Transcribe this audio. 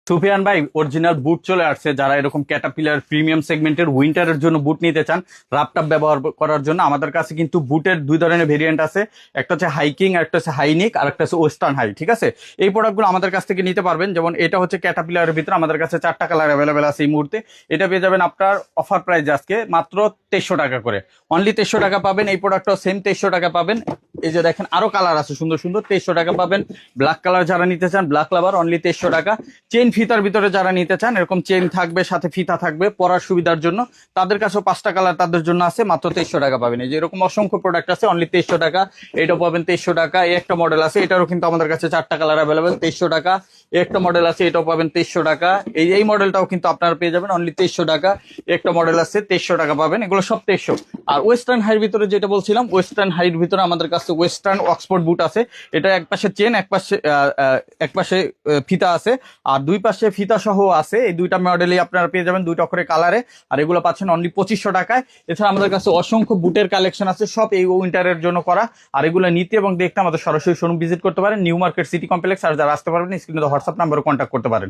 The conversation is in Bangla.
সুফিয়ান ভাই, অরিজিনাল বুট চলে আসছে। যারা এরকম ক্যাটাপিলার প্রিমিয়াম সেগমেন্টের উইন্টারের জন্য বুট নিতে চান, রাফটাপ ব্যবহার করার জন্য, আমাদের কাছে কিন্তু বুটের দুই ধরনের ভেরিয়েন্ট আছে। একটা হচ্ছে হাইকিং, একটা হচ্ছে হাইনিক, আর একটা হচ্ছে ওয়েস্টার্ন হাই। ঠিক আছে, এই প্রোডাক্টগুলো আমাদের কাছ থেকে নিতে পারবেন। যেমন এটা হচ্ছে ক্যাটাপিলারের ভিতরে আমাদের কাছে 4টা কালার অ্যাভেলেবেল আছে এই মুহূর্তে। এটা পেয়ে যাবেন আপনার অফার প্রাইস আজকে মাত্র 2300 টাকা করে। অনলি 2300 টাকা পাবেন। এই প্রোডাক্টটাও সেম 2300 টাকা পাবেন। এই যে দেখেন আরো কালার আছে সুন্দর সুন্দর, 2300 টাকা পাবেন। ব্ল্যাক কালার যারা নিতে চান, ব্ল্যাক লাভার, অনলি 2300 টাকা। চেইন ফিতার ভিতরে যারা নিতে চান, এরকম চেইন থাকবে সাথে ফিতা থাকবে পরার সুবিধার জন্য, তাদের কাছেও 5টা কালার তাদের জন্য আছে, মাত্র 2300 টাকা পাবেন। এই যে এরকম অসংখ্য প্রোডাক্ট আছে, অনলি 2300 টাকা। এটাও পাবেন 2300 টাকা। এই একটা মডেল আছে, এটারও কিন্তু আমাদের কাছে 4টা কালার অ্যাভেলেবেল, 2300 টাকা। এই একটা মডেল আছে, এটাও পাবেন 2300 টাকা। এই মডেলটাও কিন্তু আপনারা পেয়ে যাবেন অনলি 2300 টাকা। একটা মডেল আছে 2300 টাকা পাবেন। এগুলো সব 2300। আর ওয়েস্টার্ন হাইয়ের ভিতরে যেটা বলছিলাম, ওয়েস্টার্ন হাইয়ের ভিতরে আমাদের কাছে ওয়েস্টার্ন অক্সফোর্ড বুট আছে। এটা এক পাশে চেন, এক পাশে ফিতা আছে, আর দুই পাশে ফিতা সহ আছে। এই দুইটা মডেলই আপনারা পেয়ে যাবেন 2টা করে কালারে। আর এগুলো পাচ্ছেন অনলি 2500 টাকায়। এছাড়া আমাদের কাছে অসংখ্য বুটের কালেকশন আছে, সব এই উইন্টারের জন্য করা। আর এগুলো নিতে এবং দেখতে আমাদের সরাসরি শোরুম ভিজিট করতে পারেন, নিউ মার্কেট সিটি কমপ্লেক্স। আর যারা আসতে পারবেন, স্ক্রিনে হোয়াটসঅ্যাপ নাম্বারে কন্ট্যাক্ট করতে পারেন।